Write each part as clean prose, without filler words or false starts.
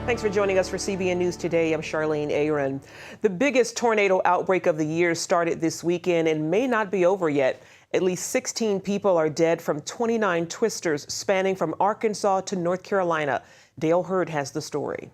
Thanks for joining us for CBN News Today. I'm Charlene Aaron. The biggest tornado outbreak of the year started this weekend and may not be over yet. At least 16 people are dead from 29 twisters spanning from Arkansas to North Carolina. Dale Hurd has the story.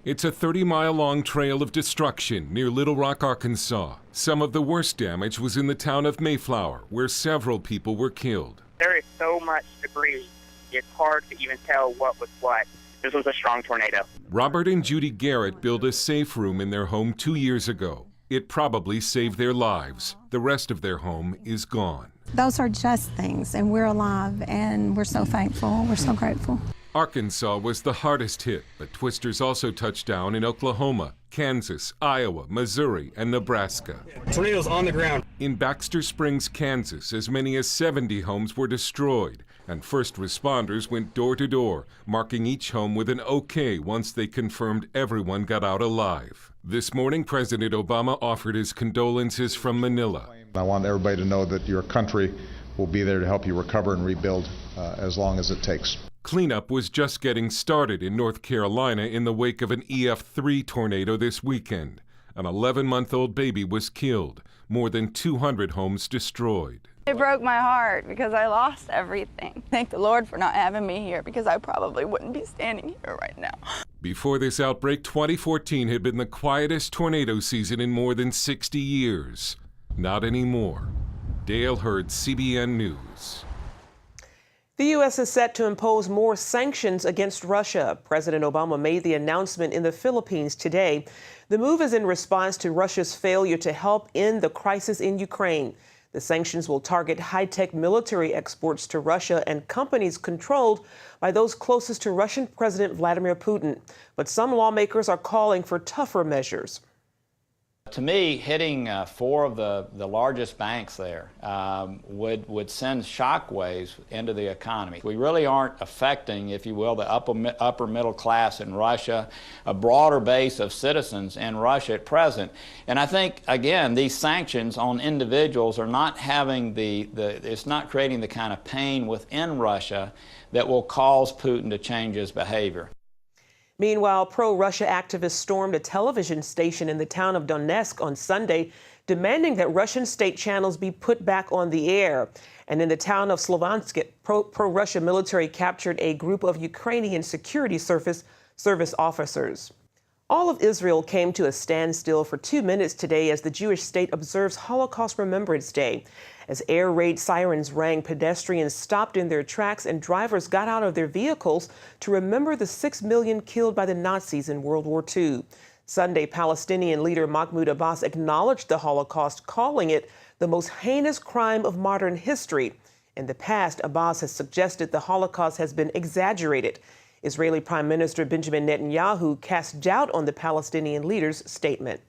It's a 30-mile-long trail of destruction near Little Rock, Arkansas. Some of the worst damage was in the town of Mayflower, where several people were killed. There is so much debris, it's hard to even tell what was what. This was a strong tornado. Robert and Judy Garrett built a safe room in their home 2 years ago. It probably saved their lives. The rest of their home is gone. Those are just things, and we're alive, and we're so thankful. We're so grateful. Arkansas was the hardest hit, but twisters also touched down in Oklahoma, Kansas, Iowa, Missouri, and Nebraska. Tornadoes on the ground. In Baxter Springs, Kansas, as many as 70 homes were destroyed, and first responders went door to door, marking each home with an OK once they confirmed everyone got out alive. This morning, President Obama offered his condolences from Manila. I want everybody to know that your country will be there to help you recover and rebuild as long as it takes. Cleanup was just getting started in North Carolina in the wake of an EF3 tornado this weekend. An 11-month-old baby was killed, more than 200 homes destroyed. It broke my heart because I lost everything. Thank the Lord for not having me here because I probably wouldn't be standing here right now. Before this outbreak, 2014 had been the quietest tornado season in more than 60 years. Not anymore. Dale Hurd, CBN News. The U.S. is set to impose more sanctions against Russia. President Obama made the announcement in the Philippines today. The move is in response to Russia's failure to help end the crisis in Ukraine. The sanctions will target high-tech military exports to Russia and companies controlled by those closest to Russian President Vladimir Putin. But some lawmakers are calling for tougher measures. To me, hitting four of the largest banks there would send shockwaves into the economy. We really aren't affecting, if you will, the upper middle class in Russia, a broader base of citizens in Russia at present. And I think, again, these sanctions on individuals are not having it's not creating the kind of pain within Russia that will cause Putin to change his behavior. Meanwhile, pro-Russia activists stormed a television station in the town of Donetsk on Sunday, demanding that Russian state channels be put back on the air. And in the town of Slovansk, pro-Russia military captured a group of Ukrainian security service officers. All of Israel came to a standstill for 2 minutes today as the Jewish state observes Holocaust Remembrance Day. As air raid sirens rang, pedestrians stopped in their tracks and drivers got out of their vehicles to remember the 6 million killed by the Nazis in World War II. Sunday, Palestinian leader Mahmoud Abbas acknowledged the Holocaust, calling it the most heinous crime of modern history. In the past, Abbas has suggested the Holocaust has been exaggerated. Israeli Prime Minister Benjamin Netanyahu cast doubt on the Palestinian leader's statement.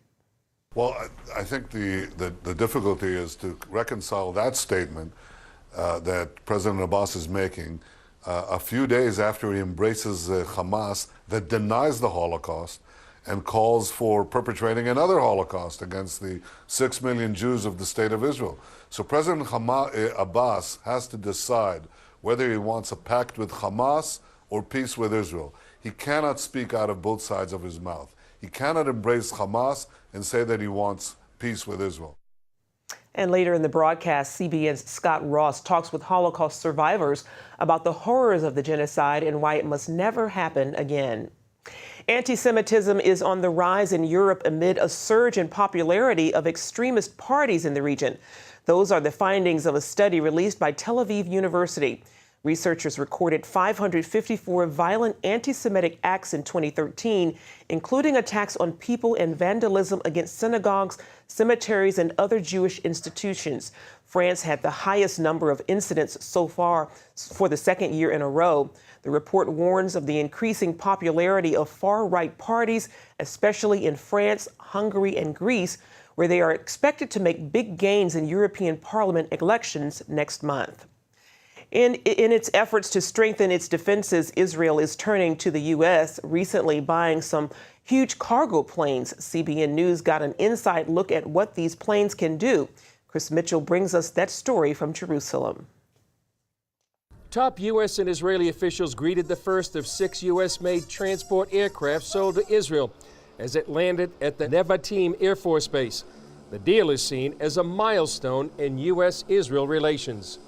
Well, I think the difficulty is to reconcile that statement that President Abbas is making a few days after he embraces Hamas that denies the Holocaust and calls for perpetrating another Holocaust against the 6 million Jews of the state of Israel. So President Abbas has to decide whether he wants a pact with Hamas or peace with Israel. He cannot speak out of both sides of his mouth. He cannot embrace Hamas and say that he wants peace with Israel. And later in the broadcast, CBN's Scott Ross talks with Holocaust survivors about the horrors of the genocide and why it must never happen again. Anti-Semitism is on the rise in Europe amid a surge in popularity of extremist parties in the region. Those are the findings of a study released by Tel Aviv University. Researchers recorded 554 violent anti-Semitic acts in 2013, including attacks on people and vandalism against synagogues, cemeteries, and other Jewish institutions. France had the highest number of incidents so far for the second year in a row. The report warns of the increasing popularity of far-right parties, especially in France, Hungary, and Greece, where they are expected to make big gains in European Parliament elections next month. In its efforts to strengthen its defenses, Israel is turning to the U.S., recently buying some huge cargo planes. CBN News got an inside look at what these planes can do. Chris Mitchell brings us that story from Jerusalem. Top U.S. and Israeli officials greeted the first of 6 USmade transport aircraft sold to Israel as it landed at the Nevatim Air Force Base. The deal is seen as a milestone in U.S.-Israel relations.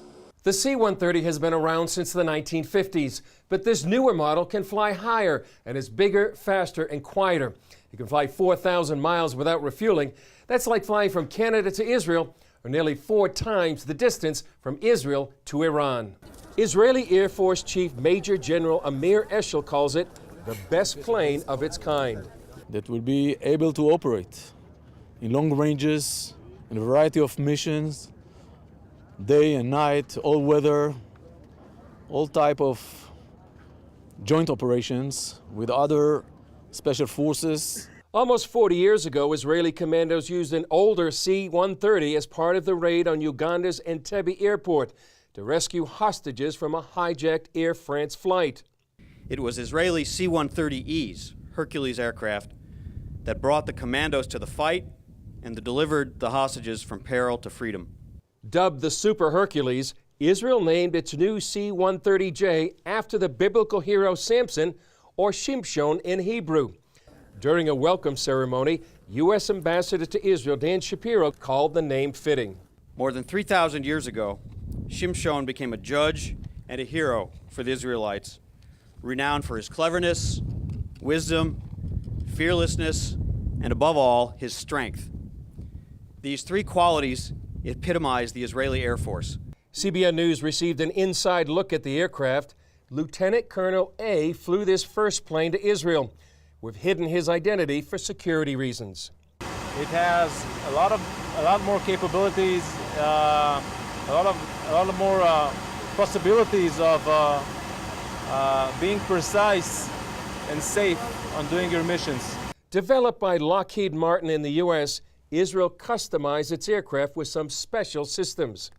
The C-130 has been around since the 1950s, but this newer model can fly higher and is bigger, faster, and quieter. It can fly 4,000 miles without refueling. That's like flying from Canada to Israel, or nearly 4 times the distance from Israel to Iran. Israeli Air Force Chief Major General Amir Eshel calls it the best plane of its kind. That will be able to operate in long ranges, in a variety of missions, day and night, all weather, all type of joint operations with other special forces. Almost 40 years ago, Israeli commandos used an older C-130 as part of the raid on Uganda's Entebbe airport to rescue hostages from a hijacked Air France flight. It was Israeli C-130Es, Hercules aircraft, that brought the commandos to the fight and delivered the hostages from peril to freedom. Dubbed the Super Hercules, Israel named its new C-130J after the biblical hero Samson, or Shimshon in Hebrew. During a welcome ceremony, U.S. Ambassador to Israel Dan Shapiro called the name fitting. More than 3,000 years ago, Shimshon became a judge and a hero for the Israelites, renowned for his cleverness, wisdom, fearlessness, and above all, his strength. These 3 qualities epitomize the Israeli Air Force. CBN News received an inside look at the aircraft. Lieutenant Colonel A flew this first plane to Israel. We've hidden his identity for security reasons. It has a lot more capabilities, a lot more possibilities of being precise and safe on doing your missions. Developed by Lockheed Martin in the U.S., Israel customized its aircraft with some special systems.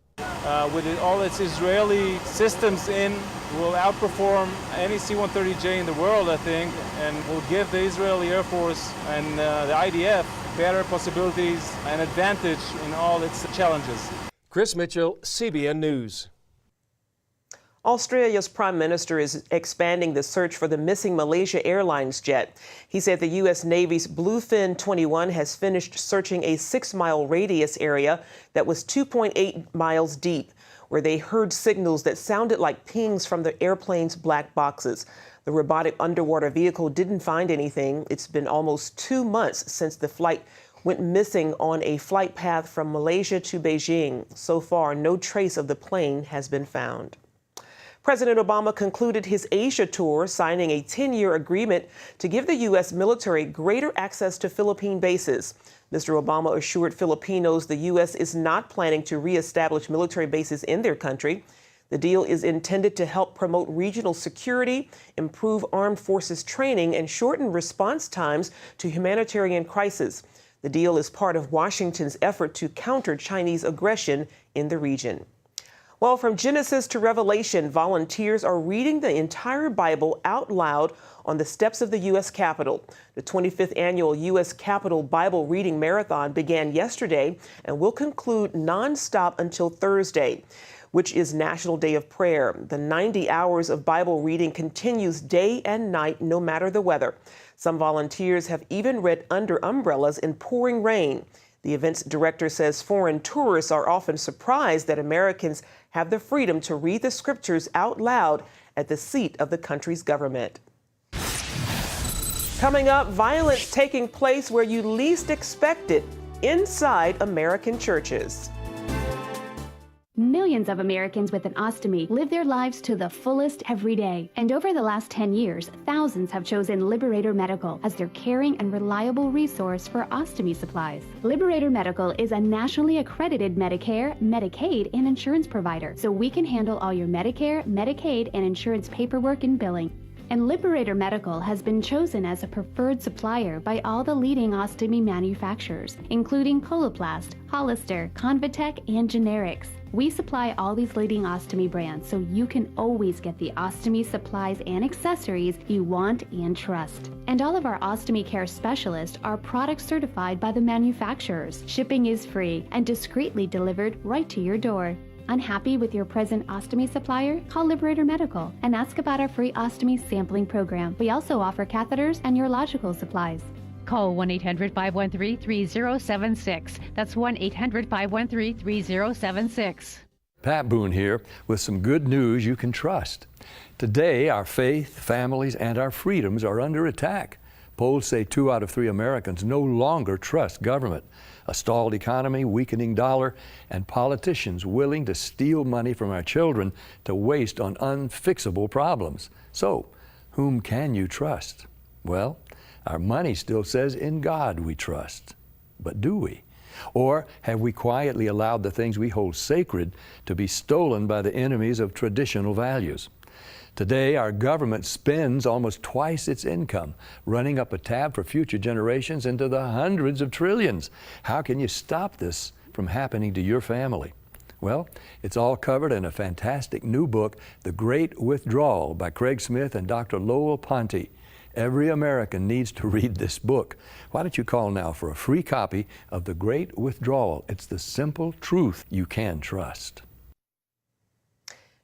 With all its Israeli systems in, will outperform any C-130J in the world, I think, and will give the Israeli Air Force and the IDF better possibilities and advantage in all its challenges. Chris Mitchell, CBN News. Australia's Prime Minister is expanding the search for the missing Malaysia Airlines jet. He said the U.S. Navy's Bluefin 21 has finished searching a 6-mile radius area that was 2.8 miles deep, where they heard signals that sounded like pings from the airplane's black boxes. The robotic underwater vehicle didn't find anything. It's been almost 2 months since the flight went missing on a flight path from Malaysia to Beijing. So far, no trace of the plane has been found. President Obama concluded his Asia tour, signing a 10-year agreement to give the U.S. military greater access to Philippine bases. Mr. Obama assured Filipinos the U.S. is not planning to reestablish military bases in their country. The deal is intended to help promote regional security, improve armed forces training, and shorten response times to humanitarian crises. The deal is part of Washington's effort to counter Chinese aggression in the region. Well, from Genesis to Revelation, volunteers are reading the entire Bible out loud on the steps of the U.S. Capitol. The 25th annual U.S. Capitol Bible Reading Marathon began yesterday and will conclude nonstop until Thursday, which is National Day of Prayer. The 90 hours of Bible reading continues day and night, no matter the weather. Some volunteers have even read under umbrellas in pouring rain. The event's director says foreign tourists are often surprised that Americans have the freedom to read the scriptures out loud at the seat of the country's government. Coming up, violence taking place where you least expect it, inside American churches. Millions of Americans with an ostomy live their lives to the fullest every day. And over the last 10 years, thousands have chosen Liberator Medical as their caring and reliable resource for ostomy supplies. Liberator Medical is a nationally accredited Medicare, Medicaid, and insurance provider, so we can handle all your Medicare, Medicaid, and insurance paperwork and billing. And Liberator Medical has been chosen as a preferred supplier by all the leading ostomy manufacturers, including Coloplast, Hollister, Convatec, and Generics. We supply all these leading ostomy brands so you can always get the ostomy supplies and accessories you want and trust. And all of our ostomy care specialists are product certified by the manufacturers. Shipping is free and discreetly delivered right to your door. Unhappy with your present ostomy supplier? Call Liberator Medical and ask about our free ostomy sampling program. We also offer catheters and urological supplies. Call 1-800-513-3076. That's 1-800-513-3076. Pat Boone here with some good news you can trust. Today, our faith, families, and our freedoms are under attack. Polls say 2 out of 3 Americans no longer trust government. A stalled economy, weakening dollar, and politicians willing to steal money from our children to waste on unfixable problems. So, whom can you trust? Well, our money still says in God we trust. But do we? Or have we quietly allowed the things we hold sacred to be stolen by the enemies of traditional values? Today, our government spends almost twice its income, running up a tab for future generations into the hundreds of trillions. How can you stop this from happening to your family? Well, it's all covered in a fantastic new book, The Great Withdrawal by Craig Smith and Dr. Lowell Ponte. Every American needs to read this book. Why don't you call now for a free copy of The Great Withdrawal? It's the simple truth you can trust.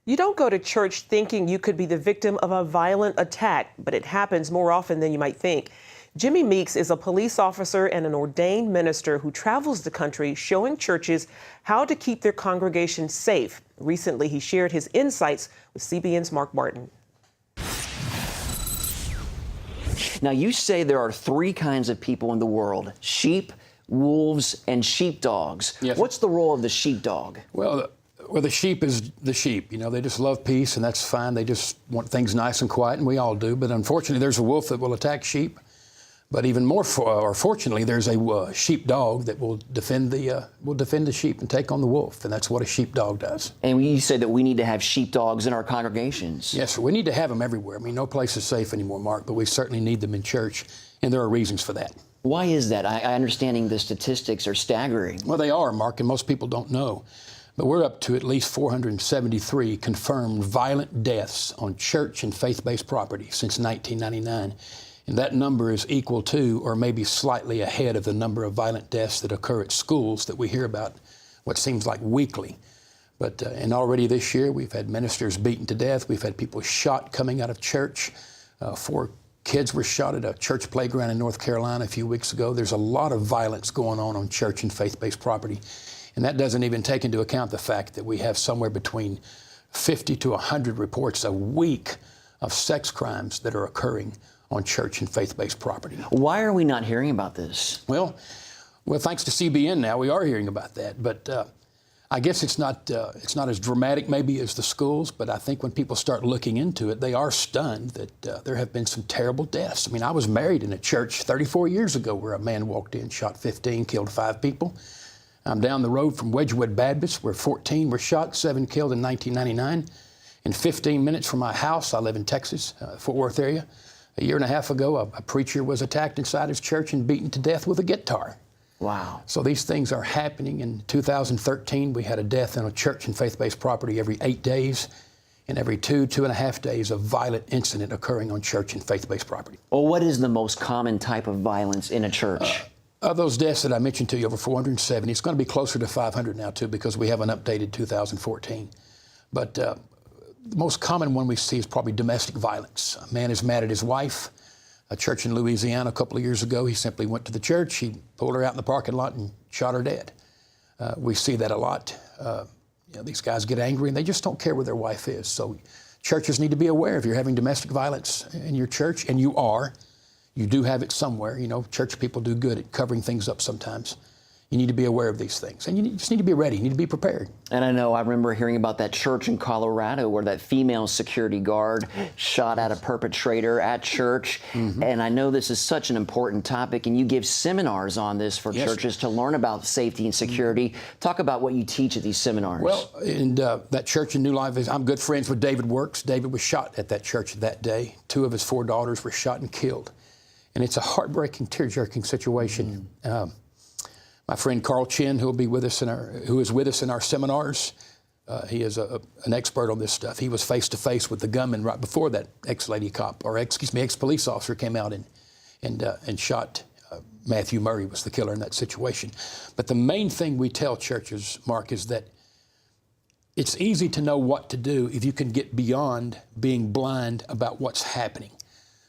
You don't go to church thinking you could be the victim of a violent attack, but it happens more often than you might think. Jimmy Meeks is a police officer and an ordained minister who travels the country showing churches how to keep their congregations safe. Recently, he shared his insights with CBN's Mark Martin. Now, you say there are 3 kinds of people in the world: sheep, wolves, and sheepdogs. Yes. What's the role of the sheepdog? Well, the sheep is the sheep. You know, they just love peace, and that's fine. They just want things nice and quiet, and we all do. But unfortunately, there's a wolf that will attack sheep. But even more, fortunately, there's a sheepdog that will defend the sheep and take on the wolf, and that's what a sheepdog does. And you say that we need to have sheepdogs in our congregations. Yes, sir. We need to have them everywhere. I mean, no place is safe anymore, Mark, but we certainly need them in church, and there are reasons for that. Why is that? I understanding the statistics are staggering. Well, they are, Mark, and most people don't know. But we're up to at least 473 confirmed violent deaths on church and faith-based property since 1999. And that number is equal to, or maybe slightly ahead of, the number of violent deaths that occur at schools that we hear about what seems like weekly. But and already this year, we've had ministers beaten to death. We've had people shot coming out of church. 4 kids were shot at a church playground in North Carolina a few weeks ago. There's a lot of violence going on church and faith-based property. And that doesn't even take into account the fact that we have somewhere between 50 to 100 reports a week of sex crimes that are occurring on church and faith-based property. Why are we not hearing about this? Well, thanks to CBN now, we are hearing about that. But I guess it's not as dramatic maybe as the schools, but I think when people start looking into it, they are stunned that there have been some terrible deaths. I mean, I was married in a church 34 years ago where a man walked in, shot 15, killed 5 people. I'm down the road from Wedgwood Baptist where 14 were shot, 7 killed in 1999. In 15 minutes from my house, I live in Texas, Fort Worth area. A year and a half ago, a preacher was attacked inside his church and beaten to death with a guitar. Wow. So these things are happening. In 2013, we had a death in a church and faith-based property every 8 days, and every 2.5 days, a violent incident occurring on church and faith-based property. Well, what is the most common type of violence in a church? Of those deaths that I mentioned to you, over 470, it's going to be closer to 500 now, too, because we haven't updated 2014. But the most common one we see is probably domestic violence. A man is mad at his wife. A church in Louisiana a couple of years ago, he simply went to the church, he pulled her out in the parking lot and shot her dead. We see that a lot. These guys get angry and they just don't care where their wife is. So churches need to be aware if you're having domestic violence in your church, and you do have it somewhere. You know, church people do good at covering things up sometimes. You need to be aware of these things, and you just need to be ready. You need to be prepared. And I remember hearing about that church in Colorado where that female security guard shot at a perpetrator at church. Mm-hmm. And I know this is such an important topic, and you give seminars on this for churches to learn about safety and security. Mm-hmm. Talk about what you teach at these seminars. Well, in that church in New Life, I'm good friends with David Works. David was shot at that church that day. 2 of his 4 daughters were shot and killed. And it's a heartbreaking, tear-jerking situation. Mm-hmm. My friend Carl Chin, who is with us in our seminars, he is an expert on this stuff. He was face to face with the gunman right before that ex-police officer came out and shot. Matthew Murray was the killer in that situation. But the main thing we tell churches, Mark, is that It's easy to know what to do if you can get beyond being blind about what's happening.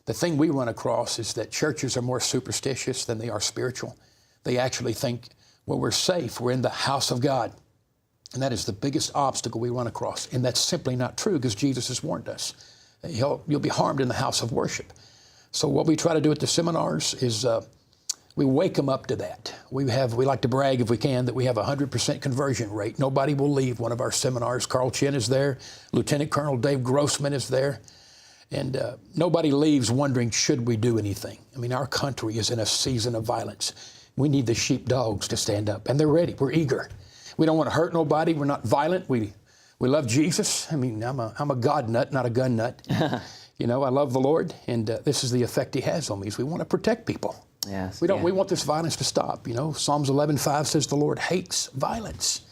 The thing we run across is that churches are more superstitious than they are spiritual. They actually think, well, we're safe, we're in the house of God. And that is the biggest obstacle we run across. And that's simply not true, because Jesus has warned us. You'll be harmed in the house of worship. So what we try to do at the seminars is we wake them up to that. We like to brag, if we can, that we have a 100% conversion rate. Nobody will leave one of our seminars. Carl Chin is there. Lieutenant Colonel Dave Grossman is there. And nobody leaves wondering, should we do anything? I mean, our country is in a season of violence. We need the sheepdogs to stand up, and they're ready. We're eager. We don't want to hurt nobody. We're not violent. We love Jesus. I mean, I'm a God nut, not a gun nut. You know, I love the Lord, and this is the effect He has on me. Is we want to protect people. Yes. We want this violence to stop. You know, Psalms 11:5 says the Lord hates violence.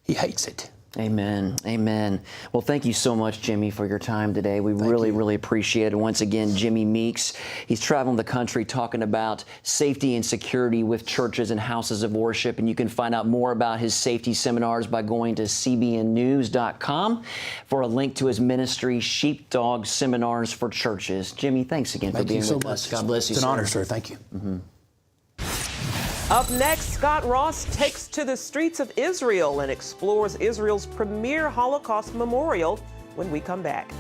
He hates it. Amen. Amen. Well, thank you so much, Jimmy, for your time today. We really appreciate it. Once again, Jimmy Meeks, he's traveling the country talking about safety and security with churches and houses of worship. And you can find out more about his safety seminars by going to cbnnews.com for a link to his ministry, Sheepdog Seminars for Churches. Jimmy, thanks again for being with us. God bless you, It's an honor, sir. Thank you. Up next, Scott Ross takes to the streets of Israel and explores Israel's premier Holocaust memorial when we come back.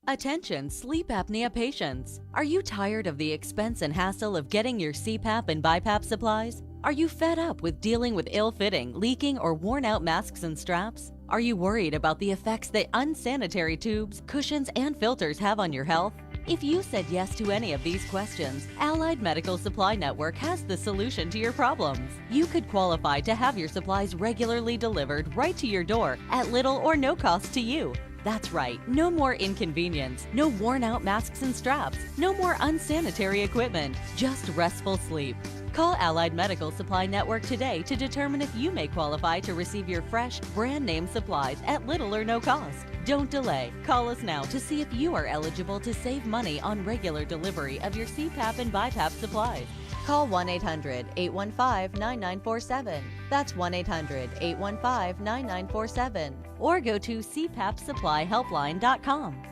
Attention sleep apnea patients. Are you tired of the expense and hassle of getting your CPAP and BiPAP supplies? Are you fed up with dealing with ill-fitting, leaking, or worn-out masks and straps? Are you worried about the effects that unsanitary tubes, cushions, and filters have on your health? If you said yes to any of these questions, Allied Medical Supply Network has the solution to your problems. You could qualify to have your supplies regularly delivered right to your door at little or no cost to you. That's right, no more inconvenience, no worn-out masks and straps, no more unsanitary equipment, just restful sleep. Call Allied Medical Supply Network today to determine if you may qualify to receive your fresh, brand-name supplies at little or no cost. Don't delay. Call us now to see if you are eligible to save money on regular delivery of your CPAP and BiPAP supplies. Call 1-800-815-9947. That's 1-800-815-9947. Or go to cpapsupplyhelpline.com.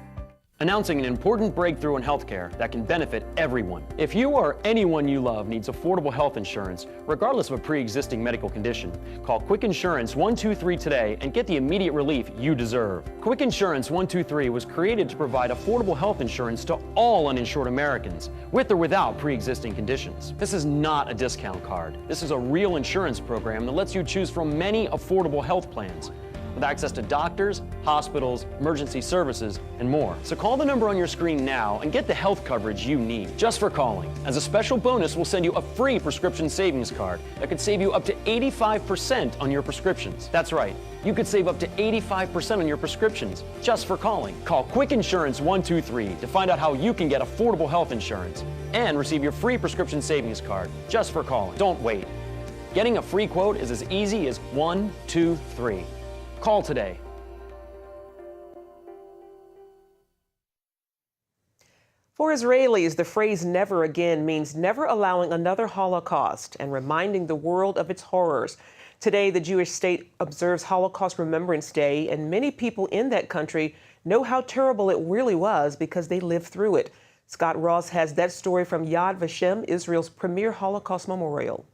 Announcing an important breakthrough in healthcare that can benefit everyone. If you or anyone you love needs affordable health insurance, regardless of a pre-existing medical condition, call Quick Insurance 123 today and get the immediate relief you deserve. Quick Insurance 123 was created to provide affordable health insurance to all uninsured Americans, with or without pre-existing conditions. This is not a discount card. This is a real insurance program that lets you choose from many affordable health plans, with access to doctors, hospitals, emergency services, and more. So call the number on your screen now and get the health coverage you need just for calling. As a special bonus, we'll send you a free prescription savings card that could save you up to 85% on your prescriptions. That's right, you could save up to 85% on your prescriptions just for calling. Call Quick Insurance 123 to find out how you can get affordable health insurance and receive your free prescription savings card just for calling. Don't wait. Getting a free quote is as easy as 1, 2, 3. Call today. For Israelis, the phrase never again means never allowing another Holocaust and reminding the world of its horrors. Today, the Jewish state observes Holocaust Remembrance Day, and many people in that country know how terrible it really was because they lived through it. Scott Ross has that story from Yad Vashem, Israel's premier Holocaust memorial.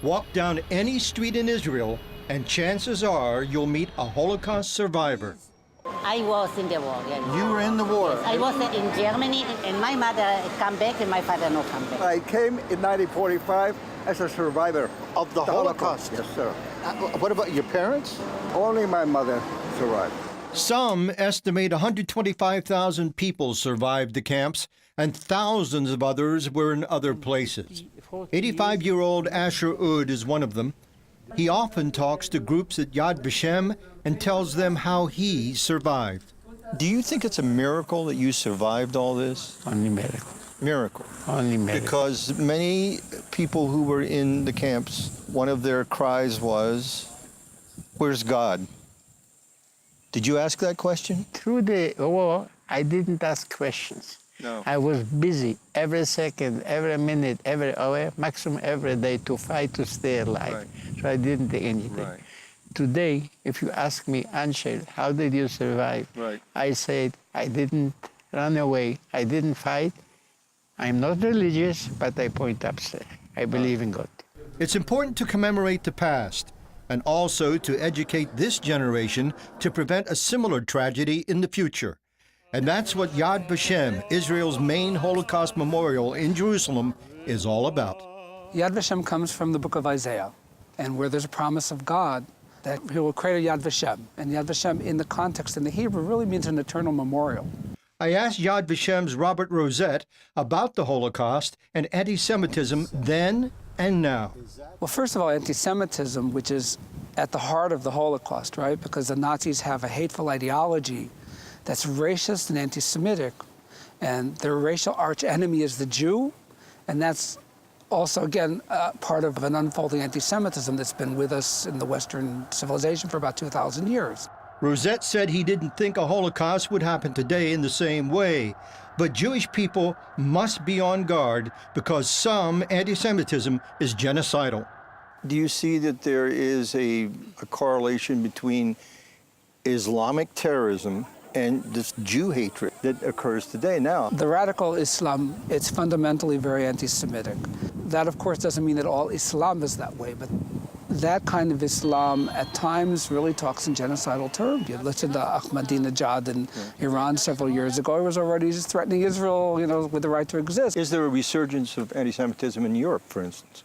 Walk down any street in Israel, and chances are you'll meet a Holocaust survivor. I was in the war. Yes. You were in the war? Yes, I was in Germany, and my mother come back, and my father no come back. I came in 1945 as a survivor of the Holocaust. Yes, sir. What about your parents? Only my mother survived. Some estimate 125,000 people survived the camps, and thousands of others were in other places. 85-year-old Asher Ud is one of them. He often talks to groups at Yad Vashem and tells them how he survived. Do you think it's a miracle that you survived all this? Only miracle. Miracle. Only miracle. Because many people who were in the camps, one of their cries was, "Where's God?" Did you ask that question? Through the war, I didn't ask questions. No. I was busy every second, every minute, every hour, maximum every day to fight to stay alive. Right. So I didn't take anything. Right. Today, if you ask me, Ansel, how did you survive? Right. I said, I didn't run away. I didn't fight. I'm not religious, but I point upstairs. I believe in God. It's important to commemorate the past and also to educate this generation to prevent a similar tragedy in the future. And that's what Yad Vashem, Israel's main Holocaust memorial in Jerusalem, is all about. Yad Vashem comes from the book of Isaiah, and where there's a promise of God that he will create a Yad Vashem. And Yad Vashem, in the context in the Hebrew, really means an eternal memorial. I asked Yad Vashem's Robert Rosette about the Holocaust and anti-Semitism then and now. Well, first of all, anti-Semitism, which is at the heart of the Holocaust, right? Because the Nazis have a hateful ideology that's racist and anti-Semitic. And their racial arch-enemy is the Jew, and that's also, again, part of an unfolding anti-Semitism that's been with us in the Western civilization for about 2,000 years. Rosette said he didn't think a Holocaust would happen today in the same way, but Jewish people must be on guard because some anti-Semitism is genocidal. Do you see that there is a correlation between Islamic terrorism and this Jew hatred that occurs today now? The radical Islam, it's fundamentally very anti-Semitic. That, of course, doesn't mean that all Islam is that way, but that kind of Islam at times really talks in genocidal terms. You listen to Ahmadinejad in Iran several years ago. He was already threatening Israel, with the right to exist. Is there a resurgence of anti-Semitism in Europe, for instance?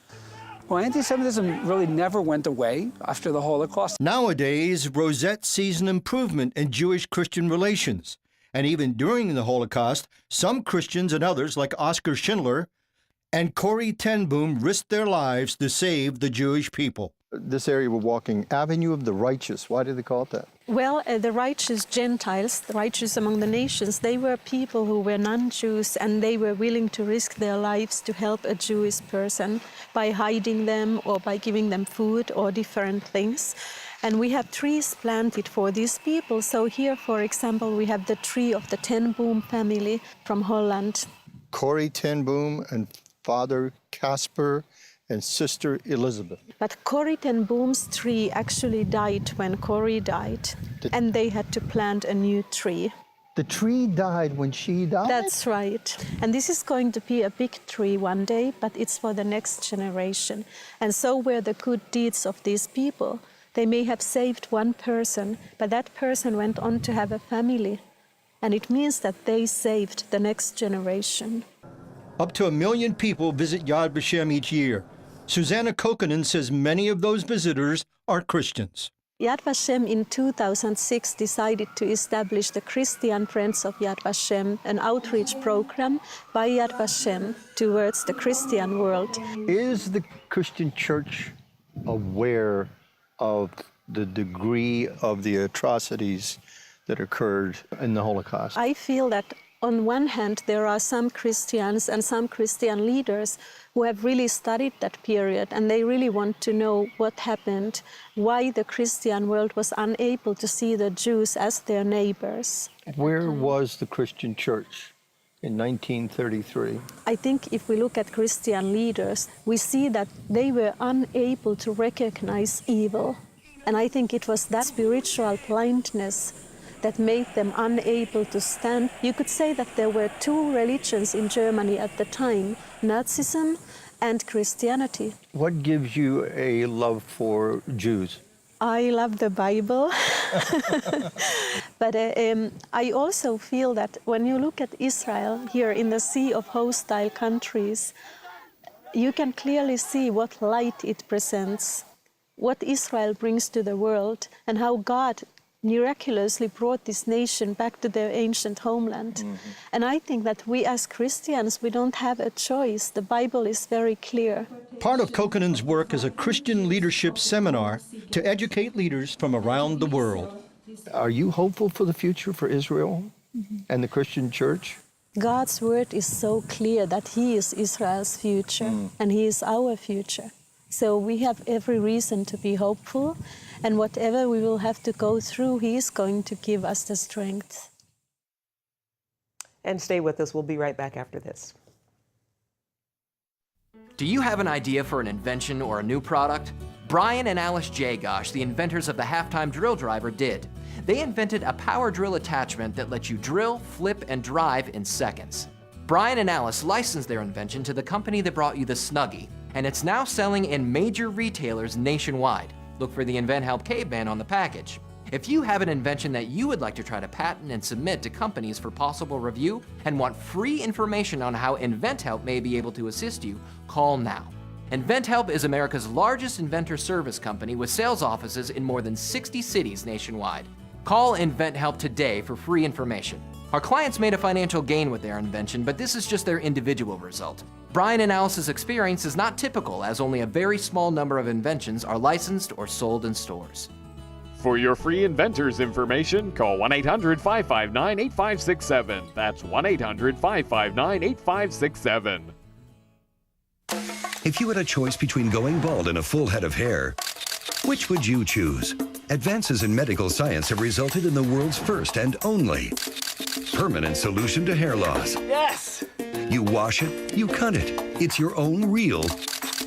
Well, anti-Semitism really never went away after the Holocaust. Nowadays, Rosette sees an improvement in Jewish-Christian relations. And even during the Holocaust, some Christians and others, like Oskar Schindler and Corrie ten Boom, risked their lives to save the Jewish people. This area we're walking, Avenue of the Righteous, why do they call it that? Well, the righteous Gentiles, the righteous among the nations, they were people who were non-Jews, and they were willing to risk their lives to help a Jewish person by hiding them or by giving them food or different things. And we have trees planted for these people. So here, for example, we have the tree of the ten Boom family from Holland. Corrie ten Boom and Father Casper and Sister Elizabeth. But Corrie ten Boom's tree actually died when Corrie died, and they had to plant a new tree. The tree died when she died? That's right. And this is going to be a big tree one day, but it's for the next generation. And so were the good deeds of these people. They may have saved one person, but that person went on to have a family. And it means that they saved the next generation. Up to 1 million people visit Yad Vashem each year. Susanna Kokkonen says many of those visitors are Christians. Yad Vashem in 2006 decided to establish the Christian Friends of Yad Vashem, an outreach program by Yad Vashem towards the Christian world. Is the Christian church aware of the degree of the atrocities that occurred in the Holocaust? I feel that on one hand, there are some Christians and some Christian leaders who have really studied that period, and they really want to know what happened, why the Christian world was unable to see the Jews as their neighbors. Where was the Christian church in 1933? I think if we look at Christian leaders, we see that they were unable to recognize evil. And I think it was that spiritual blindness that made them unable to stand. You could say that there were two religions in Germany at the time, Nazism and Christianity. What gives you a love for Jews? I love the Bible. But I also feel that when you look at Israel here in the sea of hostile countries, you can clearly see what light it presents, what Israel brings to the world, and how God miraculously brought this nation back to their ancient homeland. Mm-hmm. And I think that we as Christians, we don't have a choice. The Bible is very clear. Part of Kokkonen's work is a Christian leadership seminar to educate leaders from around the world. Are you hopeful for the future for Israel and the Christian church? God's word is so clear that He is Israel's future and He is our future. So we have every reason to be hopeful, and whatever we will have to go through, He is going to give us the strength. And stay with us. We'll be right back after this. Do you have an idea for an invention or a new product? Brian and Alice Jagosh, the inventors of the halftime drill driver, did. They invented a power drill attachment that lets you drill, flip, and drive in seconds. Brian and Alice licensed their invention to the company that brought you the Snuggie, and it's now selling in major retailers nationwide. Look for the Invent Help Caveman on the package. If you have an invention that you would like to try to patent and submit to companies for possible review and want free information on how InventHelp may be able to assist you, call now. InventHelp is America's largest inventor service company with sales offices in more than 60 cities nationwide. Call InventHelp today for free information. Our clients made a financial gain with their invention, but this is just their individual result. Brian and Alice's experience is not typical, as only a very small number of inventions are licensed or sold in stores. For your free inventors information, call 1-800-559-8567. That's 1-800-559-8567. If you had a choice between going bald and a full head of hair, which would you choose? Advances in medical science have resulted in the world's first and only permanent solution to hair loss. Yes! You wash it, you cut it. It's your own real,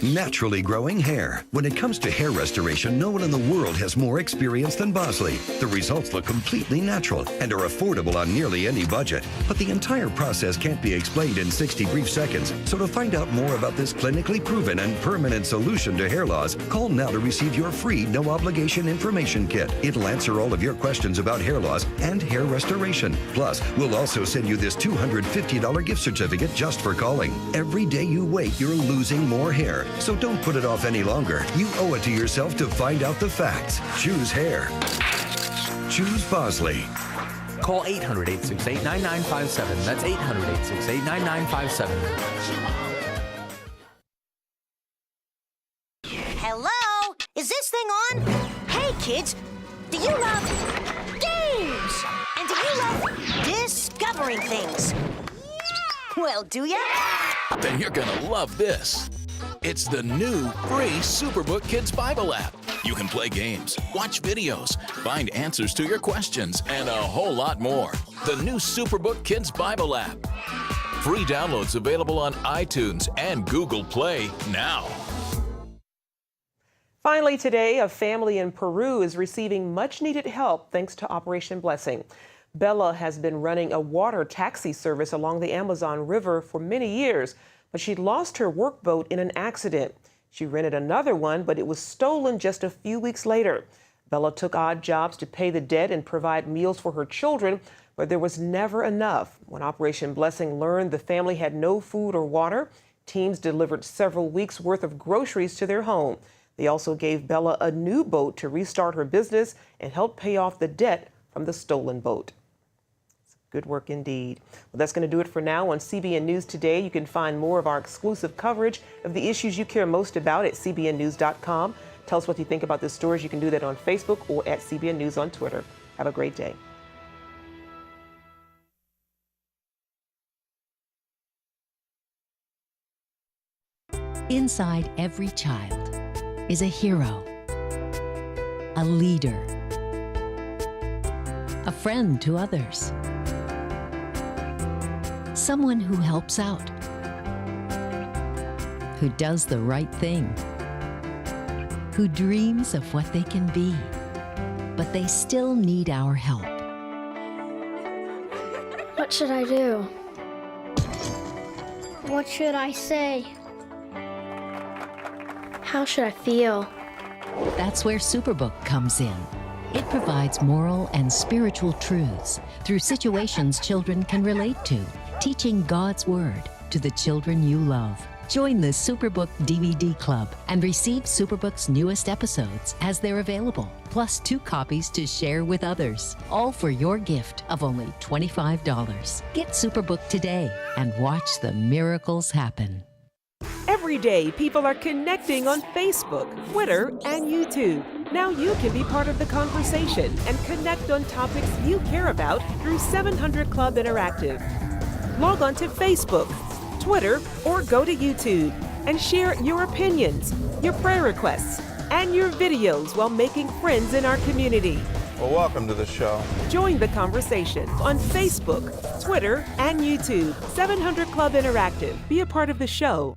naturally growing hair. When it comes to hair restoration, no one in the world has more experience than Bosley. The results look completely natural and are affordable on nearly any budget. But the entire process can't be explained in 60 brief seconds. So to find out more about this clinically proven and permanent solution to hair loss, call now to receive your free no-obligation information kit. It'll answer all of your questions about hair loss and hair restoration. Plus, we'll also send you this $250 gift certificate just for calling. Every day you wait, you're losing more hair. So don't put it off any longer. You owe it to yourself to find out the facts. Choose hair. Choose Bosley. Call 800-868-9957. That's 800-868-9957. Hello? Is this thing on? Hey, kids, do you love games? And do you love discovering things? Well, do ya? Then you're gonna love this. It's the new free Superbook Kids Bible app. You can play games, watch videos, find answers to your questions, and a whole lot more. The new Superbook Kids Bible app. Free downloads available on iTunes and Google Play now. Finally today, a family in Peru is receiving much-needed help thanks to Operation Blessing. Bella has been running a water taxi service along the Amazon River for many years, but she lost her workboat in an accident. She rented another one, but it was stolen just a few weeks later. Bella took odd jobs to pay the debt and provide meals for her children, but there was never enough. When Operation Blessing learned the family had no food or water, teams delivered several weeks' worth of groceries to their home. They also gave Bella a new boat to restart her business and help pay off the debt from the stolen boat. Good work indeed. Well, that's going to do it for now on CBN News Today. You can find more of our exclusive coverage of the issues you care most about at cbnnews.com. Tell us what you think about the stories. You can do that on Facebook or at CBN News on Twitter. Have a great day. Inside every child is a hero, a leader, a friend to others, someone who helps out, who does the right thing, who dreams of what they can be, but they still need our help. What should I do? What should I say? How should I feel? That's where Superbook comes in. It provides moral and spiritual truths through situations children can relate to, teaching God's Word to the children you love. Join the Superbook DVD Club and receive Superbook's newest episodes as they're available, plus 2 copies to share with others, all for your gift of only $25. Get Superbook today and watch the miracles happen. Every day, people are connecting on Facebook, Twitter, and YouTube. Now you can be part of the conversation and connect on topics you care about through 700 Club Interactive. Log on to Facebook, Twitter, or go to YouTube and share your opinions, your prayer requests, and your videos while making friends in our community. Well, welcome to the show. Join the conversation on Facebook, Twitter, and YouTube. 700 Club Interactive. Be a part of the show.